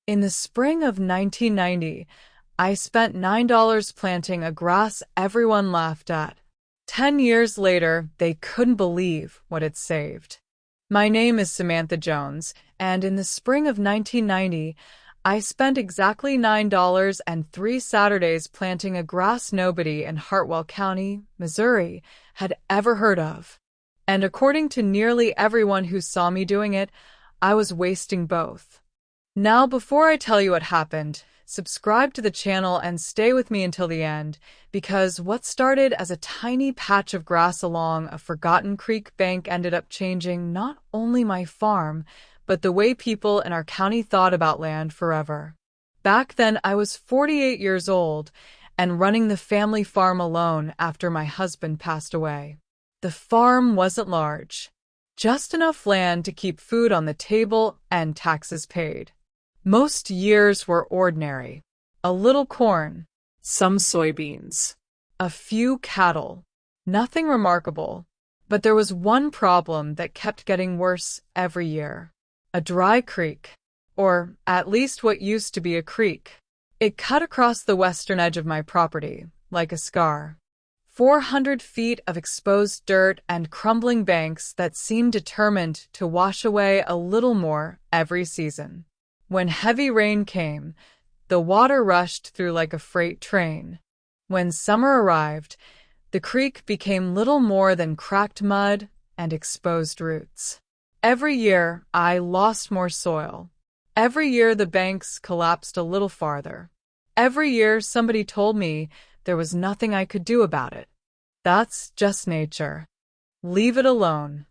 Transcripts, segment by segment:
In the spring of 1990, I spent $9 planting a grass everyone laughed at. 10 years later, they couldn't believe what it saved. My name is Samantha Jones, and in the spring of 1990, I spent exactly $9 and 3 Saturdays planting a grass nobody in Hartwell County, Missouri, had ever heard of. And according to nearly everyone who saw me doing it, I was wasting both. Now, before I tell you what happened, subscribe to the channel and stay with me until the end, because what started as a tiny patch of grass along a forgotten creek bank ended up changing not only my farm, but the way people in our county thought about land forever. Back then, I was 48 years old and running the family farm alone after my husband passed away. The farm wasn't large, just enough land to keep food on the table and taxes paid. Most years were ordinary. A little corn, some soybeans, a few cattle. Nothing remarkable. But there was one problem that kept getting worse every year. A dry creek, or at least what used to be a creek. It cut across the western edge of my property, like a scar. 400 feet of exposed dirt and crumbling banks that seemed determined to wash away a little more every season. When heavy rain came, the water rushed through like a freight train. When summer arrived, the creek became little more than cracked mud and exposed roots. Every year, I lost more soil. Every year, the banks collapsed a little farther. Every year, somebody told me there was nothing I could do about it. That's just nature. Leave it alone.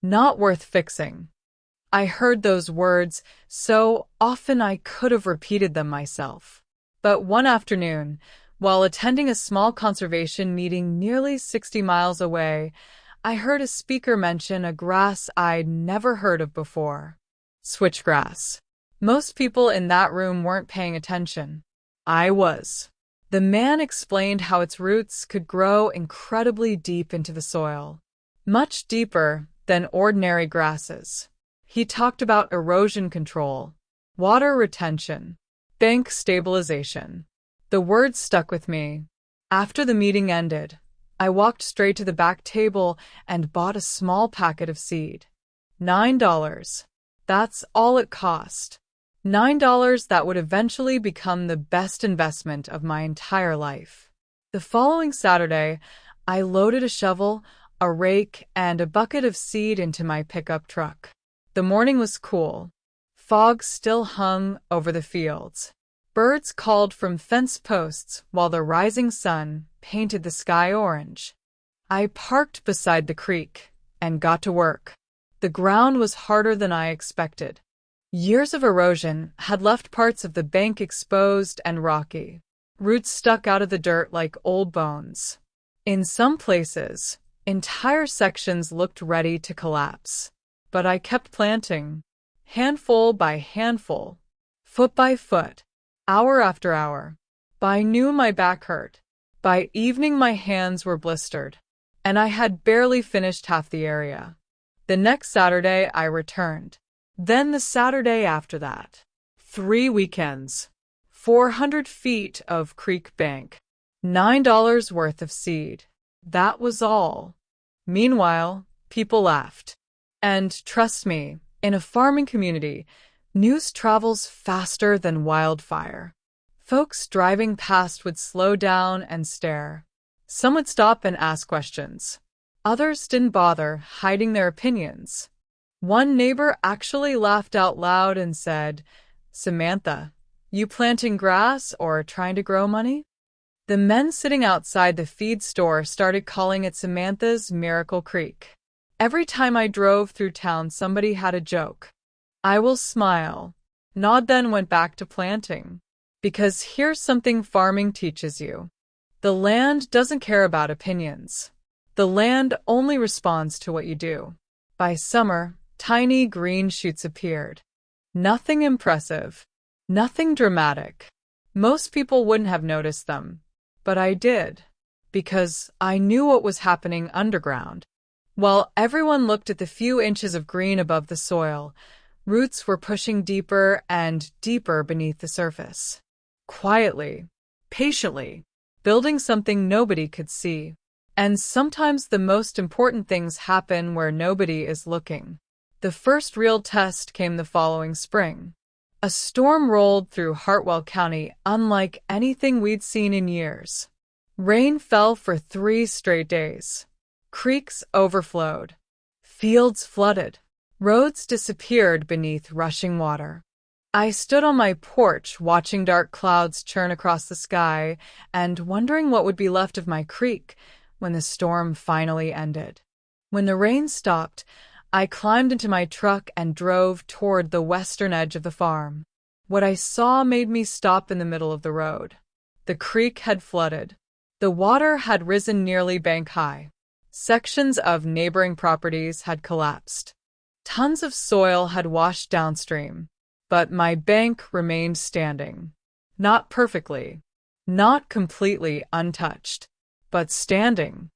Not worth fixing. I heard those words so often I could have repeated them myself. But one afternoon, while attending a small conservation meeting nearly 60 miles away, I heard a speaker mention a grass I'd never heard of before. Switchgrass. Most people in that room weren't paying attention. I was. The man explained how its roots could grow incredibly deep into the soil, much deeper than ordinary grasses. He talked about erosion control, water retention, bank stabilization. The words stuck with me. After the meeting ended, I walked straight to the back table and bought a small packet of seed. $9. That's all it cost. $9 that would eventually become the best investment of my entire life. The following Saturday, I loaded a shovel, a rake, and a bucket of seed into my pickup truck. The morning was cool. Fog still hung over the fields. Birds called from fence posts while the rising sun painted the sky orange. I parked beside the creek and got to work. The ground was harder than I expected. Years of erosion had left parts of the bank exposed and rocky. Roots stuck out of the dirt like old bones. In some places, entire sections looked ready to collapse. But I kept planting, handful by handful, foot by foot, hour after hour. By noon my back hurt. By evening my hands were blistered, and I had barely finished half the area. The next Saturday I returned. Then the Saturday after that. 3 weekends. 400 feet of creek bank. $9 worth of seed. That was all. Meanwhile, people laughed. And trust me, in a farming community, news travels faster than wildfire. Folks driving past would slow down and stare. Some would stop and ask questions. Others didn't bother hiding their opinions. One neighbor actually laughed out loud and said, "Samantha, you planting grass or trying to grow money?" The men sitting outside the feed store started calling it Samantha's Miracle Creek. Every time I drove through town, somebody had a joke. I will smile, nod, then went back to planting. Because here's something farming teaches you. The land doesn't care about opinions. The land only responds to what you do. By summer, tiny green shoots appeared. Nothing impressive, nothing dramatic. Most people wouldn't have noticed them, but I did, because I knew what was happening underground. While everyone looked at the few inches of green above the soil, Roots were pushing deeper and deeper beneath the surface. Quietly, patiently, building something nobody could see. And sometimes the most important things happen where nobody is looking. The first real test came the following spring. A storm rolled through Hartwell County unlike anything we'd seen in years. Rain fell for 3 straight days. Creeks overflowed. Fields flooded. Roads disappeared beneath rushing water. I stood on my porch watching dark clouds churn across the sky and wondering what would be left of my creek when the storm finally ended. When the rain stopped, I climbed into my truck and drove toward the western edge of the farm. What I saw made me stop in the middle of the road. The creek had flooded. The water had risen nearly bank high. Sections of neighboring properties had collapsed. Tons of soil had washed downstream, but my bank remained standing. Not perfectly, not completely untouched, but standing.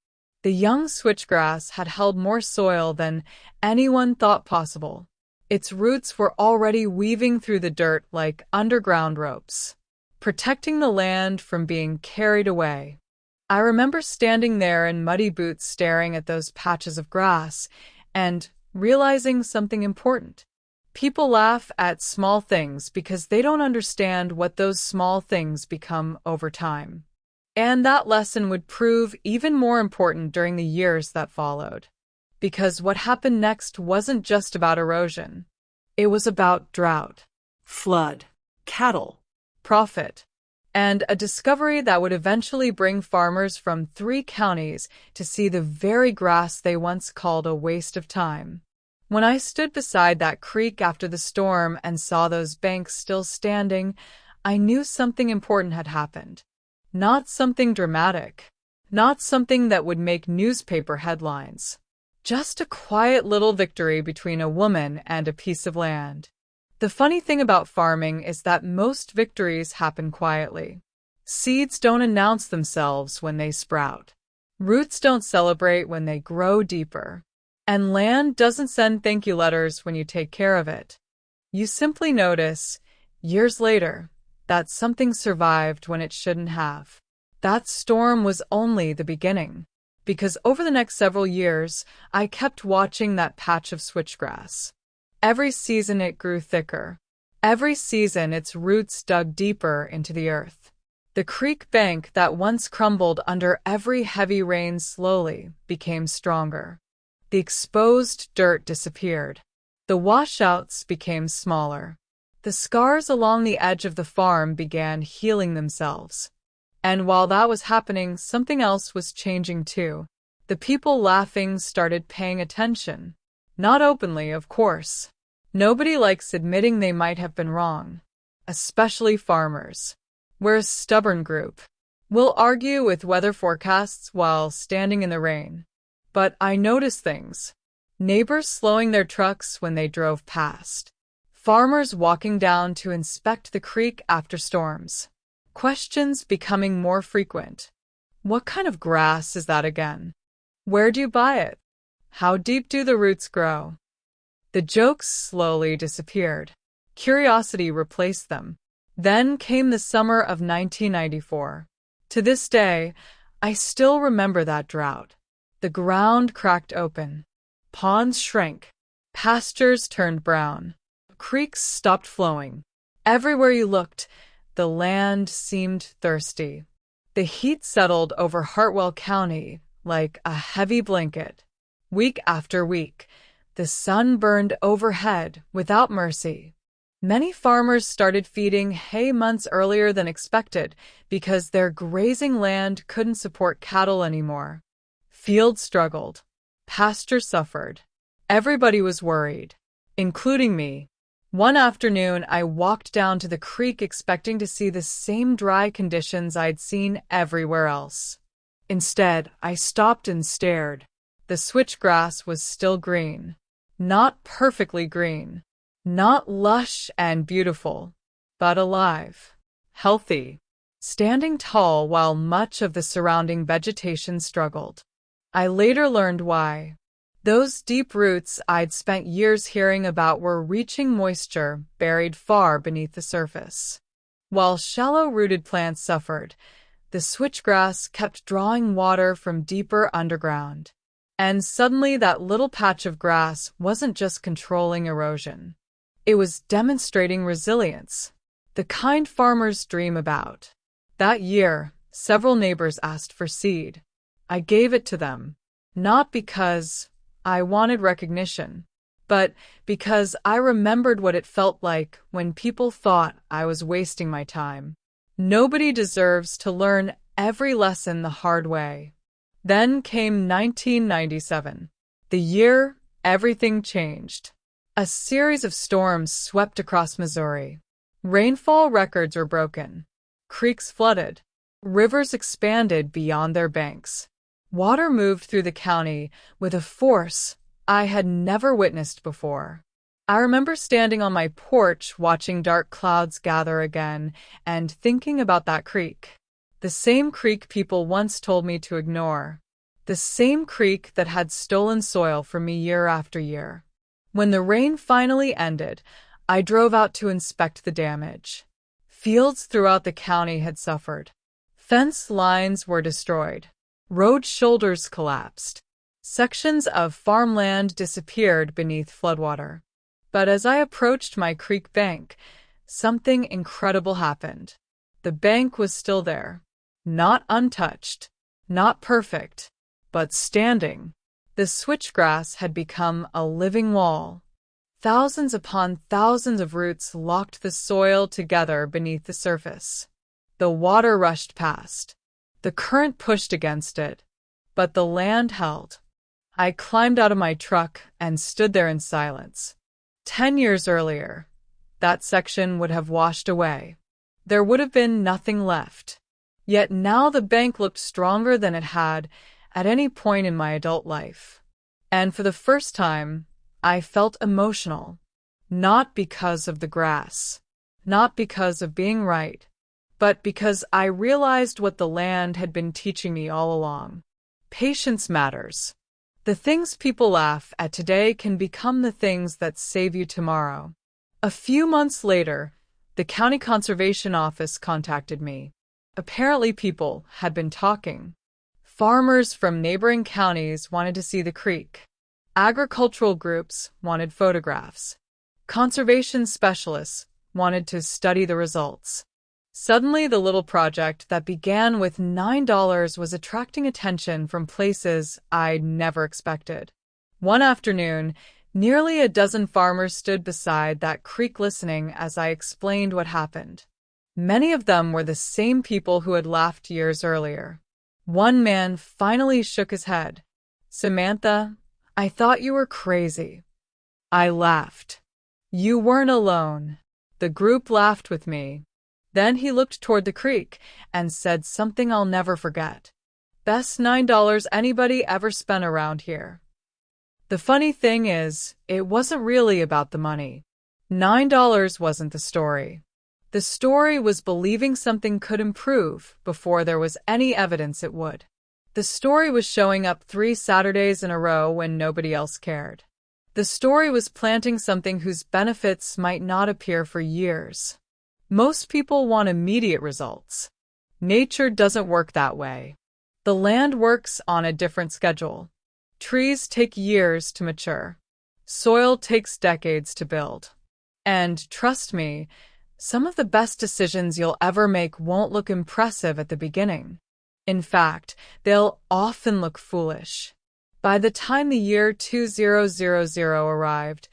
The young switchgrass had held more soil than anyone thought possible. Its roots were already weaving through the dirt like underground ropes, protecting the land from being carried away. I remember standing there in muddy boots staring at those patches of grass and realizing something important. People laugh at small things because they don't understand what those small things become over time. And that lesson would prove even more important during the years that followed. Because what happened next wasn't just about erosion. It was about drought, flood, cattle, profit, and a discovery that would eventually bring farmers from 3 counties to see the very grass they once called a waste of time. When I stood beside that creek after the storm and saw those banks still standing, I knew something important had happened. Not something dramatic, not something that would make newspaper headlines. Just a quiet little victory between a woman and a piece of land. The funny thing about farming is that most victories happen quietly. Seeds don't announce themselves when they sprout. Roots don't celebrate when they grow deeper. And land doesn't send thank you letters when you take care of it. You simply notice, years later, that something survived when it shouldn't have. That storm was only the beginning. Because over the next several years, I kept watching that patch of switchgrass. Every season it grew thicker. Every season its roots dug deeper into the earth. The creek bank that once crumbled under every heavy rain slowly became stronger. The exposed dirt disappeared. The washouts became smaller. The scars along the edge of the farm began healing themselves. And while that was happening, something else was changing too. The people laughing started paying attention. Not openly, of course. Nobody likes admitting they might have been wrong. Especially farmers. We're a stubborn group. We'll argue with weather forecasts while standing in the rain. But I noticed things. Neighbors slowing their trucks when they drove past. Farmers walking down to inspect the creek after storms. Questions becoming more frequent. What kind of grass is that again? Where do you buy it? How deep do the roots grow? The jokes slowly disappeared. Curiosity replaced them. Then came the summer of 1994. To this day, I still remember that drought. The ground cracked open. Ponds shrank. Pastures turned brown. Creeks stopped flowing. Everywhere you looked, the land seemed thirsty. The heat settled over Hartwell County like a heavy blanket. Week after week, the sun burned overhead without mercy. Many farmers started feeding hay months earlier than expected because their grazing land couldn't support cattle anymore. Fields struggled. Pasture suffered. Everybody was worried, including me. One afternoon, I walked down to the creek expecting to see the same dry conditions I'd seen everywhere else. Instead, I stopped and stared. The switchgrass was still green. Not perfectly green. Not lush and beautiful, but alive, healthy, standing tall while much of the surrounding vegetation struggled. I later learned why. Those deep roots I'd spent years hearing about were reaching moisture buried far beneath the surface. While shallow-rooted plants suffered, the switchgrass kept drawing water from deeper underground. And suddenly that little patch of grass wasn't just controlling erosion. It was demonstrating resilience, the kind farmers dream about. That year, several neighbors asked for seed. I gave it to them, not because I wanted recognition, but because I remembered what it felt like when people thought I was wasting my time. Nobody deserves to learn every lesson the hard way. Then came 1997, the year everything changed. A series of storms swept across Missouri. Rainfall records were broken. Creeks flooded. Rivers expanded beyond their banks. Water moved through the county with a force I had never witnessed before. I remember standing on my porch watching dark clouds gather again and thinking about that creek. The same creek people once told me to ignore. The same creek that had stolen soil from me year after year. When the rain finally ended, I drove out to inspect the damage. Fields throughout the county had suffered. Fence lines were destroyed. Road shoulders collapsed. Sections of farmland disappeared beneath floodwater. But as I approached my creek bank, something incredible happened. The bank was still there. Not untouched, not perfect, but standing. The switchgrass had become a living wall. Thousands upon thousands of roots locked the soil together beneath the surface. The water rushed past. The current pushed against it, but the land held. I climbed out of my truck and stood there in silence. 10 years earlier, that section would have washed away. There would have been nothing left. Yet now the bank looked stronger than it had at any point in my adult life. And for the first time, I felt emotional. Not because of the grass, not because of being right, but because I realized what the land had been teaching me all along. Patience matters. The things people laugh at today can become the things that save you tomorrow. A few months later, the county conservation office contacted me. Apparently people had been talking. Farmers from neighboring counties wanted to see the creek. Agricultural groups wanted photographs. Conservation specialists wanted to study the results. Suddenly, the little project that began with $9 was attracting attention from places I'd never expected. One afternoon, nearly a dozen farmers stood beside that creek listening as I explained what happened. Many of them were the same people who had laughed years earlier. One man finally shook his head. "Samantha, I thought you were crazy." I laughed. "You weren't alone." The group laughed with me. Then he looked toward the creek and said something I'll never forget. "Best $9 anybody ever spent around here." The funny thing is, it wasn't really about the money. $9 wasn't the story. The story was believing something could improve before there was any evidence it would. The story was showing up 3 Saturdays in a row when nobody else cared. The story was planting something whose benefits might not appear for years. Most people want immediate results. Nature doesn't work that way. The land works on a different schedule. Trees take years to mature. Soil takes decades to build. And trust me, some of the best decisions you'll ever make won't look impressive at the beginning. In fact, they'll often look foolish. By the time the year 2000 arrived,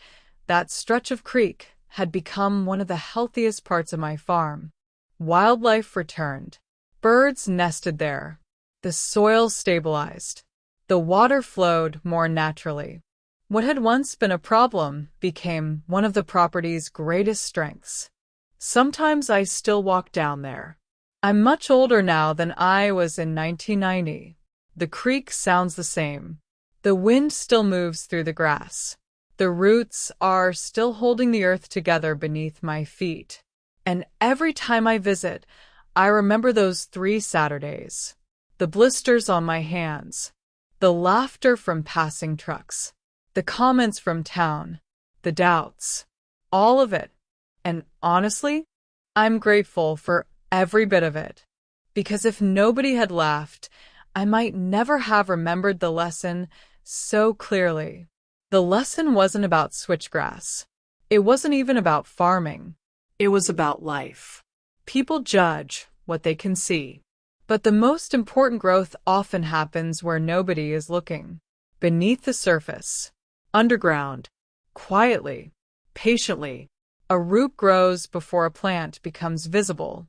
that stretch of creek had become one of the healthiest parts of my farm. Wildlife returned. Birds nested there. The soil stabilized. The water flowed more naturally. What had once been a problem became one of the property's greatest strengths. Sometimes I still walk down there. I'm much older now than I was in 1990. The creek sounds the same. The wind still moves through the grass. The roots are still holding the earth together beneath my feet. And every time I visit, I remember those 3 Saturdays. The blisters on my hands. The laughter from passing trucks. The comments from town, the doubts, all of it. And honestly, I'm grateful for every bit of it. Because if nobody had laughed, I might never have remembered the lesson so clearly. The lesson wasn't about switchgrass. It wasn't even about farming. It was about life. People judge what they can see. But the most important growth often happens where nobody is looking. Beneath the surface. Underground. Quietly. Patiently. A root grows before a plant becomes visible.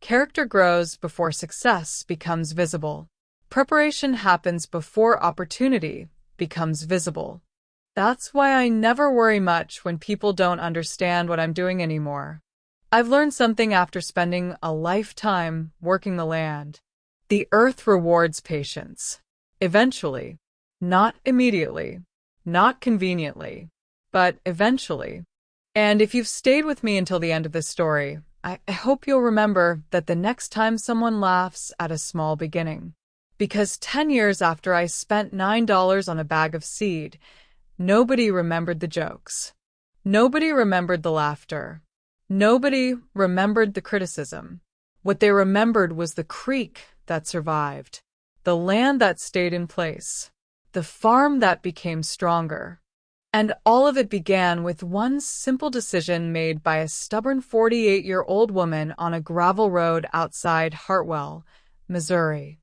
Character grows before success becomes visible. Preparation happens before opportunity becomes visible. That's why I never worry much when people don't understand what I'm doing anymore. I've learned something after spending a lifetime working the land. The earth rewards patience. Eventually. Not immediately. Not conveniently. But eventually. And if you've stayed with me until the end of this story, I hope you'll remember that the next time someone laughs at a small beginning. Because 10 years after I spent $9 on a bag of seed, nobody remembered the jokes. Nobody remembered the laughter. Nobody remembered the criticism. What they remembered was the creek that survived, the land that stayed in place, the farm that became stronger. And all of it began with one simple decision made by a stubborn 48-year-old woman on a gravel road outside Hartwell, Missouri.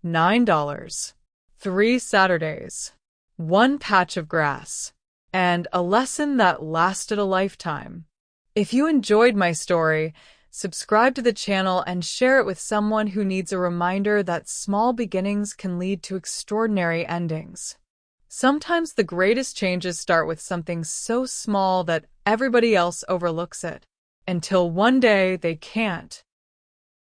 $9, 3 Saturdays, 1 patch of grass, and a lesson that lasted a lifetime. If you enjoyed my story, subscribe to the channel and share it with someone who needs a reminder that small beginnings can lead to extraordinary endings. Sometimes the greatest changes start with something so small that everybody else overlooks it, until one day they can't.